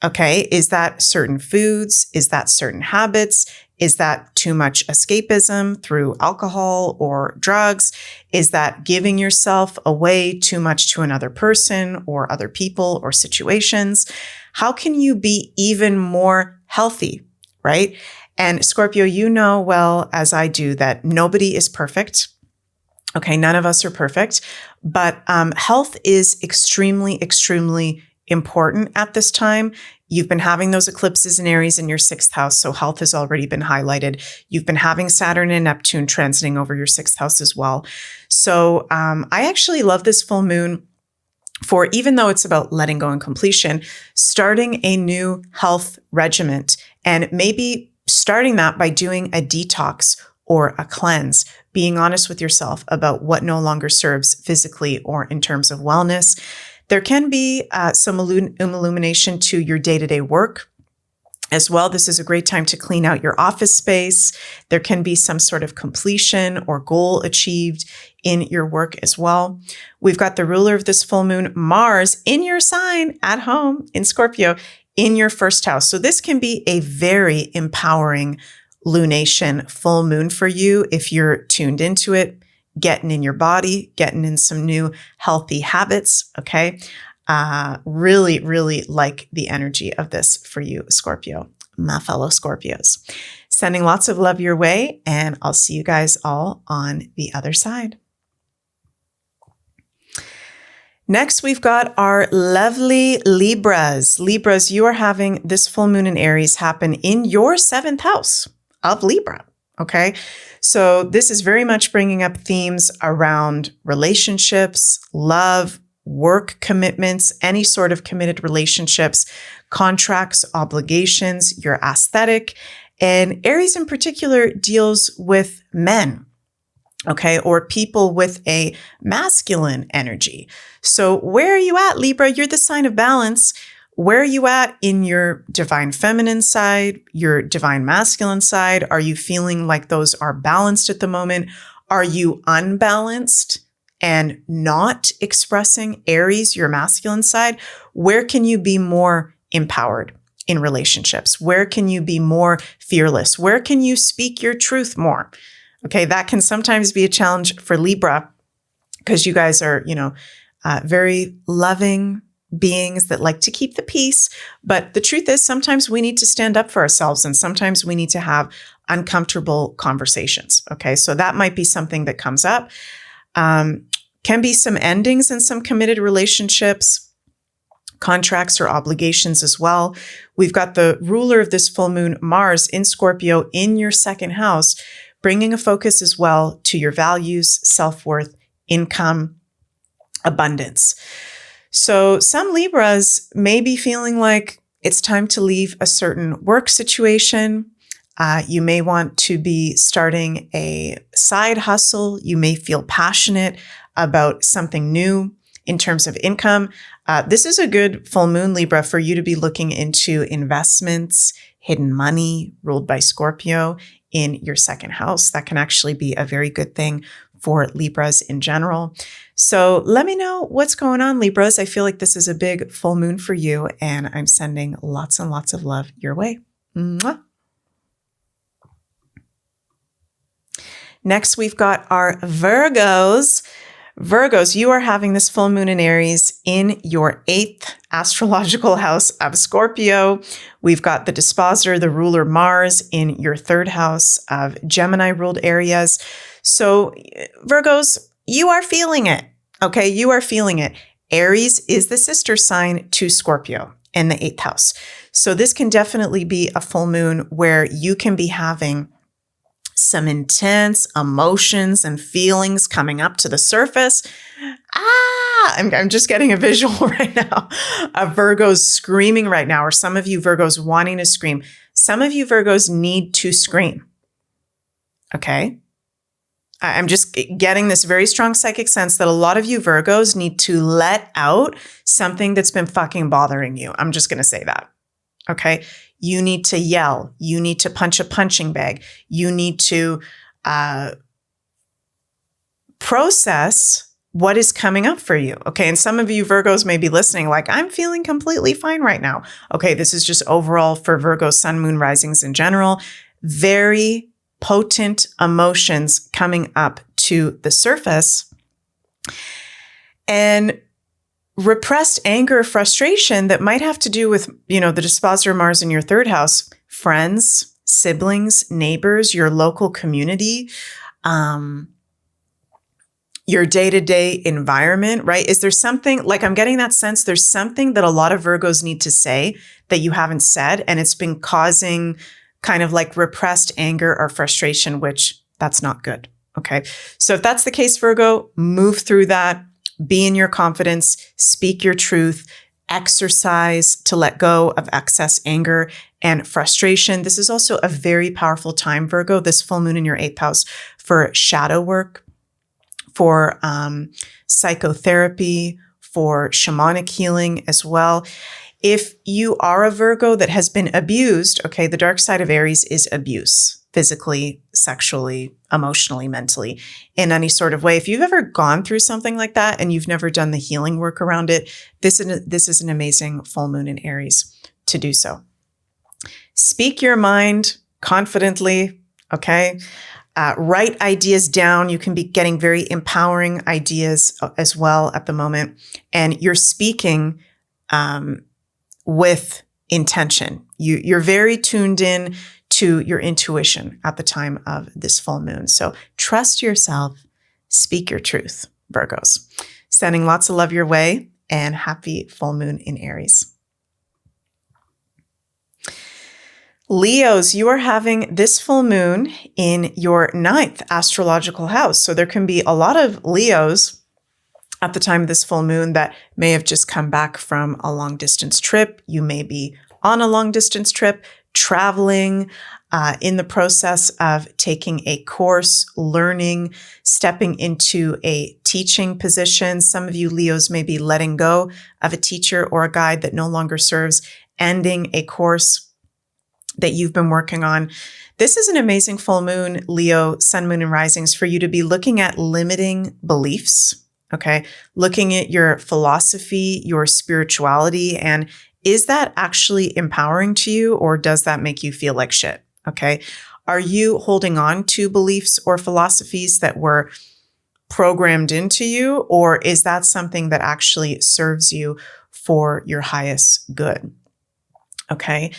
Okay, is that certain foods? Is that certain habits? Is that too much escapism through alcohol or drugs? Is that giving yourself away too much to another person or other people or situations? How can you be even more healthy, right? And Scorpio, you know well as I do that nobody is perfect. Okay, none of us are perfect, but health is extremely, extremely important at this time. You've been having those eclipses in Aries in your sixth house, so health has already been highlighted. You've been having Saturn and Neptune transiting over your sixth house as well. So I actually love this full moon for, even though it's about letting go and completion, starting a new health regiment, and maybe starting that by doing a detox or a cleanse, being honest with yourself about what no longer serves physically or in terms of wellness. There can be some illumination to your day-to-day work as well. This is a great time to clean out your office space. There can be some sort of completion or goal achieved in your work as well. We've got the ruler of this full moon, Mars, in your sign at home in Scorpio, in your first house. So this can be a very empowering lunation full moon for you if you're tuned into it, getting in your body, getting in some new healthy habits, okay? Really, really like the energy of this for you, Scorpio, my fellow Scorpios. Sending lots of love your way, and I'll see you guys all on the other side. Next, we've got our lovely Libras. Libras, you are having this full moon in Aries happen in your seventh house of Libra, okay? So this is very much bringing up themes around relationships, love, work commitments, any sort of committed relationships, contracts, obligations, your aesthetic. And Aries in particular deals with men, okay, or people with a masculine energy. So where are you at, Libra? You're the sign of balance. Where are you at in your divine feminine side, your divine masculine side? Are you feeling like those are balanced at the moment? Are you unbalanced and not expressing Aries, your masculine side? Where can you be more empowered in relationships? Where can you be more fearless? Where can you speak your truth more? Okay, that can sometimes be a challenge for Libra because you guys are, very loving beings that like to keep the peace. But the truth is sometimes we need to stand up for ourselves and sometimes we need to have uncomfortable conversations. Okay, so that might be something that comes up. Can be some endings in some committed relationships, contracts or obligations as well. We've got the ruler of this full moon, Mars, in Scorpio in your second house, bringing a focus as well to your values, self-worth, income, abundance. So some Libras may be feeling like it's time to leave a certain work situation. You may want to be starting a side hustle. You may feel passionate about something new in terms of income. This is a good full moon, Libra, for you to be looking into investments, hidden money ruled by Scorpio in your second house. That can actually be a very good thing for Libras in general. So let me know what's going on, Libras. I feel like this is a big full moon for you, and I'm sending lots and lots of love your way. Mwah. Next, we've got our Virgos. Virgos, you are having this full moon in Aries in your 8th astrological house of Scorpio. We've got the dispositor, the ruler Mars, in your 3rd house of Gemini ruled areas. So Virgos, you are feeling it. Okay, you are feeling it. Aries is the sister sign to Scorpio in the 8th house. So this can definitely be a full moon where you can be having some intense emotions and feelings coming up to the surface. I'm just getting a visual right now of Virgos screaming right now, or some of you Virgos wanting to scream. Some of you Virgos need to scream. Okay. I'm just getting this very strong psychic sense that a lot of you Virgos need to let out something that's been fucking bothering you. I'm just going to say that. Okay. You need to yell. You need to punch a punching bag. You need to process what is coming up for you. Okay. And some of you Virgos may be listening like, I'm feeling completely fine right now. Okay. This is just overall for Virgo sun, moon, risings in general. Very potent emotions coming up to the surface. And repressed anger, frustration that might have to do with, the dispositor Mars in your third house, friends, siblings, neighbors, your local community, your day-to-day environment, right? Is there something, like I'm getting that sense, there's something that a lot of Virgos need to say that you haven't said, and it's been causing kind of like repressed anger or frustration, which that's not good. Okay. So if that's the case, Virgo, move through that, be in your confidence, speak your truth, exercise to let go of excess anger and frustration. This is also a very powerful time, Virgo, this full moon in your 8th house, for shadow work, for psychotherapy, for shamanic healing as well. If you are a Virgo that has been abused, okay, the dark side of Aries is abuse, physically, sexually, emotionally, mentally, in any sort of way. If you've ever gone through something like that and you've never done the healing work around it, this is an amazing full moon in Aries to do so. Speak your mind confidently, okay? Write ideas down. You can be getting very empowering ideas as well at the moment. And you're speaking with intention. You're very tuned in to your intuition at the time of this full moon. So trust yourself, speak your truth, Virgos. Sending lots of love your way, and happy full moon in Aries. Leos, you are having this full moon in your 9th astrological house. So there can be a lot of Leos at the time of this full moon that may have just come back from a long distance trip. You may be on a long distance trip, traveling, in the process of taking a course, learning, stepping into a teaching position. Some of you Leos may be letting go of a teacher or a guide that no longer serves, ending a course that you've been working on. This is an amazing full moon, Leo, sun, moon, and risings, for you to be looking at limiting beliefs, okay? Looking at your philosophy, your spirituality, and is that actually empowering to you, or does that make you feel like shit, okay? Are you holding on to beliefs or philosophies that were programmed into you, or is that something that actually serves you for your highest good, okay?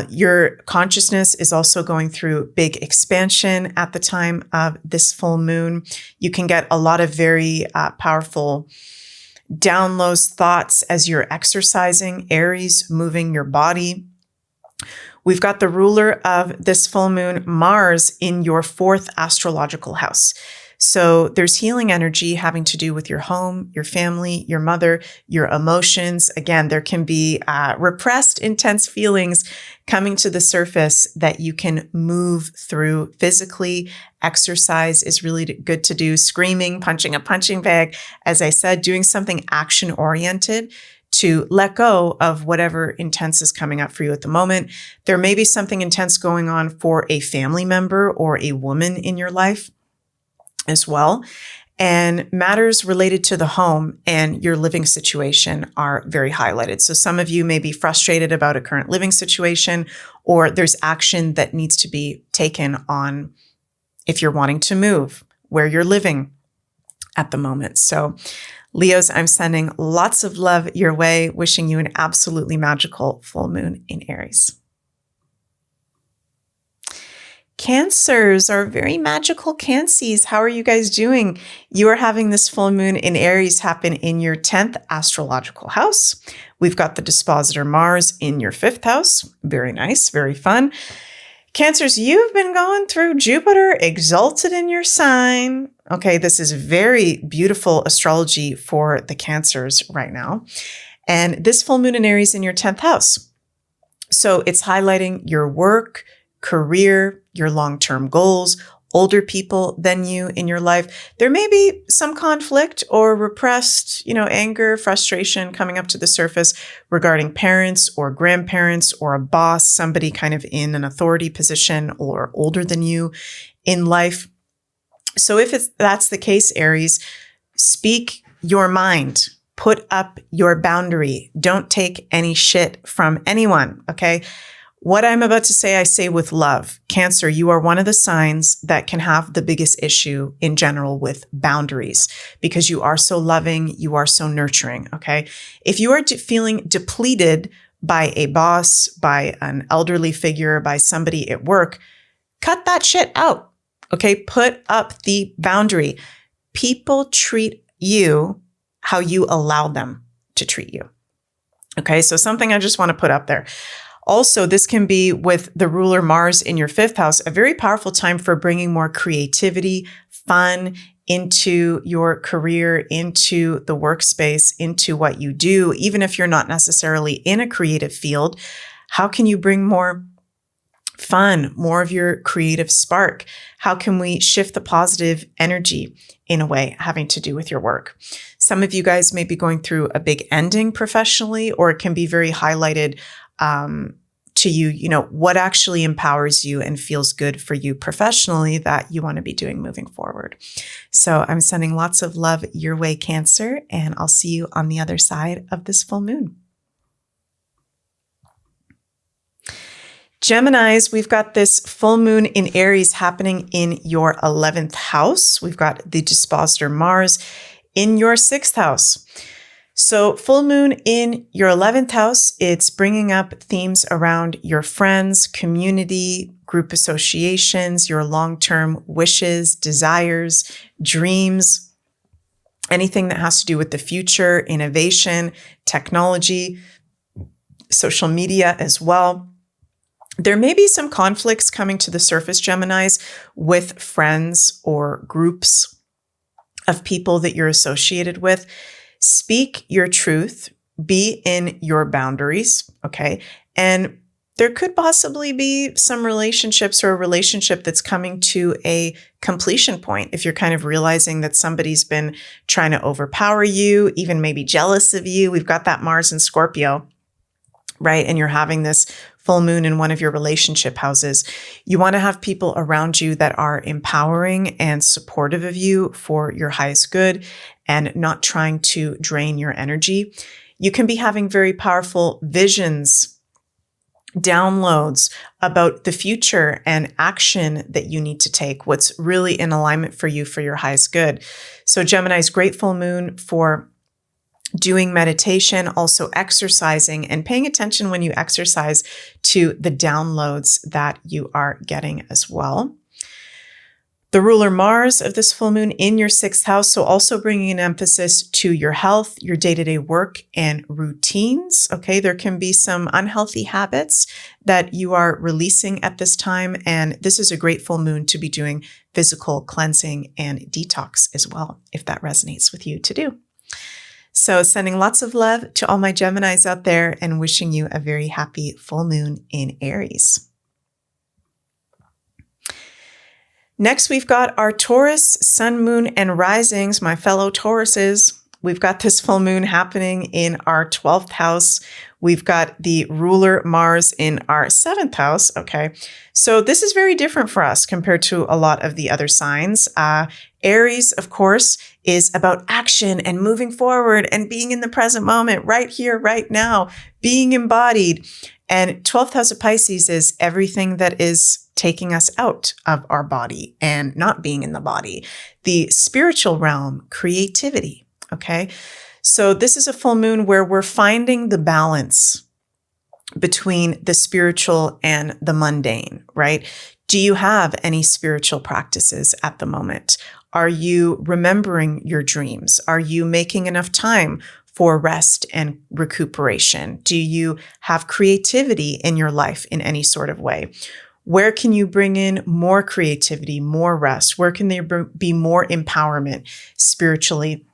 Your consciousness is also going through big expansion at the time of this full moon. You can get a lot of very powerful downloads, thoughts as you're exercising, Aries, moving your body. We've got the ruler of this full moon, Mars, in your 4th astrological house. So there's healing energy having to do with your home, your family, your mother, your emotions. Again, there can be repressed, intense feelings coming to the surface that you can move through physically. Exercise is really good to do. Screaming, punching a punching bag. As I said, doing something action-oriented to let go of whatever intense is coming up for you at the moment. There may be something intense going on for a family member or a woman in your life as well. And matters related to the home and your living situation are very highlighted. So some of you may be frustrated about a current living situation, or there's action that needs to be taken on if you're wanting to move where you're living at the moment. So Leos, I'm sending lots of love your way, wishing you an absolutely magical full moon in Aries. Cancers are very magical Cancies. How are you guys doing? You are having this full moon in Aries happen in your 10th astrological house. We've got the dispositor Mars in your 5th house. Very nice, very fun. Cancers, you've been going through Jupiter exalted in your sign. Okay, this is very beautiful astrology for the Cancers right now. And this full moon in Aries in your 10th house. So it's highlighting your work, career, your long-term goals, older people than you in your life. There may be some conflict or repressed, anger, frustration coming up to the surface regarding parents or grandparents or a boss, somebody kind of in an authority position or older than you in life. So if that's the case, Aries, speak your mind. Put up your boundary. Don't take any shit from anyone, okay? What I'm about to say, I say with love. Cancer, you are one of the signs that can have the biggest issue in general with boundaries because you are so loving, you are so nurturing, okay? If you are feeling depleted by a boss, by an elderly figure, by somebody at work, cut that shit out, okay? Put up the boundary. People treat you how you allow them to treat you, okay? So something I just want to put up there. Also, this can be with the ruler Mars in your 5th house, a very powerful time for bringing more creativity, fun into your career, into the workspace, into what you do. Even if you're not necessarily in a creative field, how can you bring more fun, more of your creative spark? How can we shift the positive energy in a way having to do with your work? Some of you guys may be going through a big ending professionally, or it can be very highlighted to you, what actually empowers you and feels good for you professionally that you want to be doing moving forward. So I'm sending lots of love your way, Cancer, and I'll see you on the other side of this full moon. Geminis, we've got this full moon in Aries happening in your 11th house. We've got the dispositor Mars in your 6th house. So full moon in your 11th house, it's bringing up themes around your friends, community, group associations, your long-term wishes, desires, dreams, anything that has to do with the future, innovation, technology, social media as well. There may be some conflicts coming to the surface, Geminis, with friends or groups of people that you're associated with. Speak your truth, be in your boundaries, okay? And there could possibly be some relationships or a relationship that's coming to a completion point if you're kind of realizing that somebody's been trying to overpower you, even maybe jealous of you. We've got that Mars in Scorpio, right? And you're having this full moon in one of your relationship houses. You want to have people around you that are empowering and supportive of you for your highest good and not trying to drain your energy. You can be having very powerful visions, downloads about the future and action that you need to take, what's really in alignment for you for your highest good. So Gemini's great full moon for doing meditation, also exercising, and paying attention when you exercise to the downloads that you are getting as well. The ruler Mars of this full moon in your 6th house, so also bringing an emphasis to your health, your day-to-day work and routines. Okay, there can be some unhealthy habits that you are releasing at this time, and this is a great full moon to be doing physical cleansing and detox as well, if that resonates with you to do. So sending lots of love to all my Geminis out there and wishing you a very happy full moon in Aries. Next, we've got our Taurus, sun, moon, and risings, my fellow Tauruses. We've got this full moon happening in our 12th house. We've got the ruler Mars in our 7th house. Okay, so this is very different for us compared to a lot of the other signs. Aries, of course, is about action and moving forward and being in the present moment, right here, right now, being embodied. And 12th house of Pisces is everything that is taking us out of our body and not being in the body. The spiritual realm, creativity, okay? So this is a full moon where we're finding the balance between the spiritual and the mundane, right? Do you have any spiritual practices at the moment? Are you remembering your dreams? Are you making enough time for rest and recuperation? Do you have creativity in your life in any sort of way? Where can you bring in more creativity, more rest? Where can there be more empowerment spiritually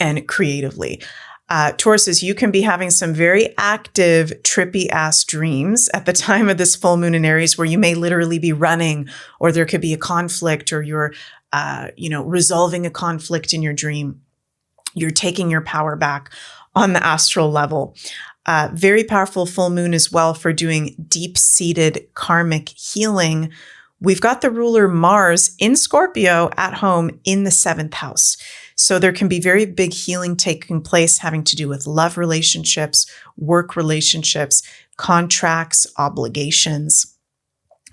and creatively? Tauruses, you can be having some very active, trippy ass dreams at the time of this full moon in Aries, where you may literally be running, or there could be a conflict, or you're, resolving a conflict in your dream. You're taking your power back on the astral level. Very powerful full moon as well for doing deep-seated karmic healing. We've got the ruler Mars in Scorpio at home in the 7th house. So there can be very big healing taking place having to do with love relationships, work relationships, contracts, obligations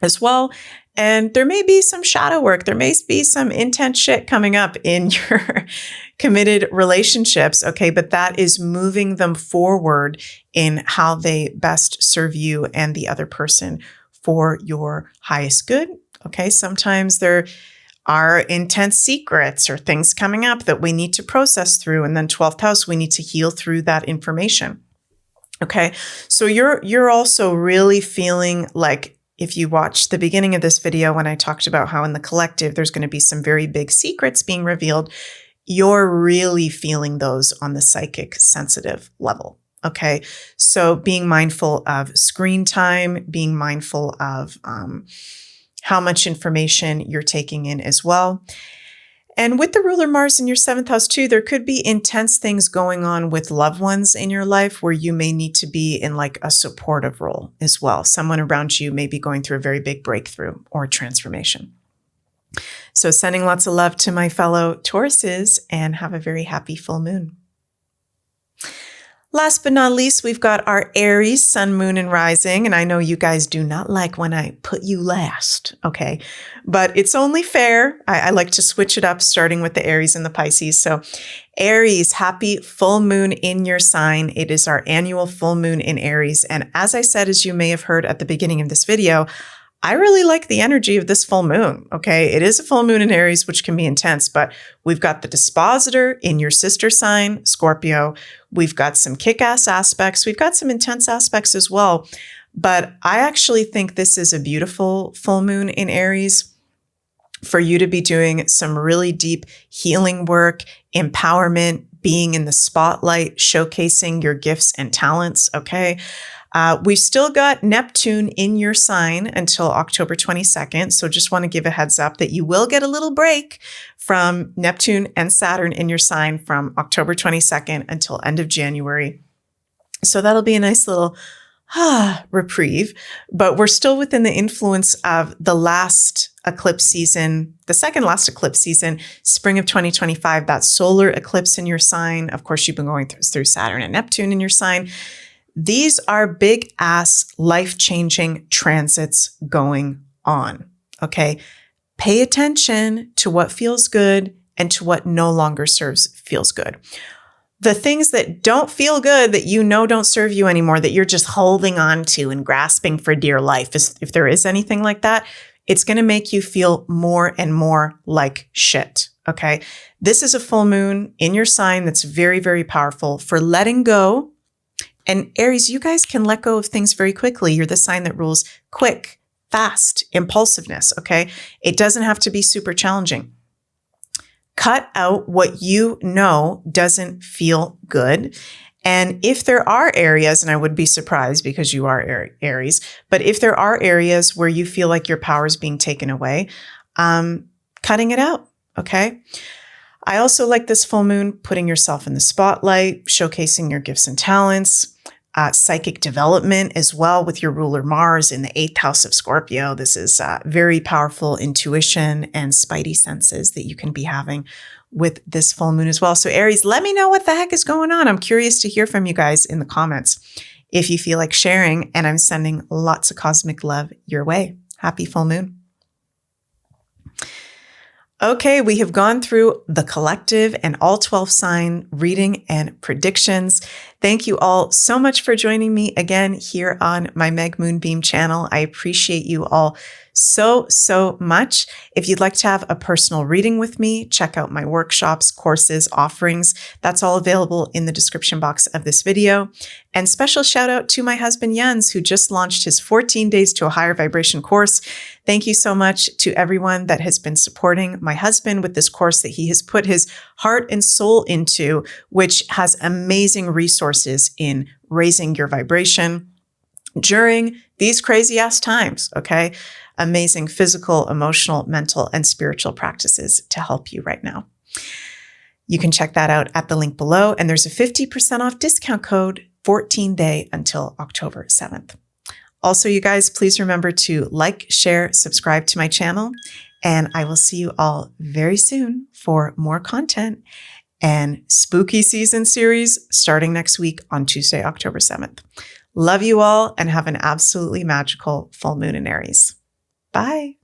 as well. And there may be some shadow work. There may be some intense shit coming up in your committed relationships. Okay. But that is moving them forward in how they best serve you and the other person for your highest good. Okay. Sometimes there are intense secrets or things coming up that we need to process through. And then 12th house, we need to heal through that information. Okay. So you're also really feeling like, if you watched the beginning of this video when I talked about how in the collective, there's going to be some very big secrets being revealed, you're really feeling those on the psychic sensitive level. Okay. So being mindful of screen time, being mindful of, how much information you're taking in as well. And with the ruler Mars in your 7th house too, there could be intense things going on with loved ones in your life where you may need to be in like a supportive role as well. Someone around you may be going through a very big breakthrough or transformation. So sending lots of love to my fellow Tauruses, and have a very happy full moon. Last but not least, we've got our Aries, sun, moon, and rising. And I know you guys do not like when I put you last, okay? But it's only fair. I like to switch it up, starting with the Aries and the Pisces. So Aries, happy full moon in your sign. It is our annual full moon in Aries. And as I said, as you may have heard at the beginning of this video, I really like the energy of this full moon, okay? It is a full moon in Aries, which can be intense, but we've got the dispositor in your sister sign, Scorpio. We've got some kick-ass aspects. We've got some intense aspects as well. But I actually think this is a beautiful full moon in Aries for you to be doing some really deep healing work, empowerment, being in the spotlight, showcasing your gifts and talents, okay? We've still got Neptune in your sign until October 22nd. So just want to give a heads up that you will get a little break from Neptune and Saturn in your sign from October 22nd until end of January. So that'll be a nice little reprieve, but we're still within the influence of the last eclipse season, the second last eclipse season, spring of 2025, that solar eclipse in your sign. Of course, you've been going through Saturn and Neptune in your sign. These are big ass life-changing transits going on, okay? Pay attention to what feels good and to what no longer feels good. The things that don't feel good, that you know don't serve you anymore, that you're just holding on to and grasping for dear life, if there is anything like that, it's going to make you feel more and more like shit, okay? This is a full moon in your sign that's very, very powerful for letting go. And Aries, you guys can let go of things very quickly. You're the sign that rules quick, fast, impulsiveness, okay? It doesn't have to be super challenging. Cut out what you know doesn't feel good. And if there are areas, and I would be surprised because you are Aries, but if there are areas where you feel like your power is being taken away, cutting it out, okay? I also like this full moon, putting yourself in the spotlight, showcasing your gifts and talents, psychic development as well with your ruler Mars in the 8th house of Scorpio. This is very powerful intuition and spidey senses that you can be having with this full moon as well. So Aries, let me know what the heck is going on. I'm curious to hear from you guys in the comments if you feel like sharing, and I'm sending lots of cosmic love your way. Happy full moon. Okay, we have gone through the collective and all 12 sign reading and predictions. Thank you all so much for joining me again here on my Meg Moonbeam channel. I appreciate you all so, so much. If you'd like to have a personal reading with me, check out my workshops, courses, offerings. That's all available in the description box of this video. And special shout out to my husband Jens, who just launched his 14 Days to a Higher Vibration course. Thank you so much to everyone that has been supporting my husband with this course that he has put his heart and soul into, which has amazing resources in raising your vibration during these crazy ass times, okay? Amazing physical, emotional, mental, and spiritual practices to help you right now. You can check that out at the link below, and there's a 50% off discount code, 14-day until October 7th. Also, you guys, please remember to like, share, subscribe to my channel, and I will see you all very soon for more content and spooky season series starting next week on Tuesday, October 7th. Love you all and have an absolutely magical full moon in Aries. Bye.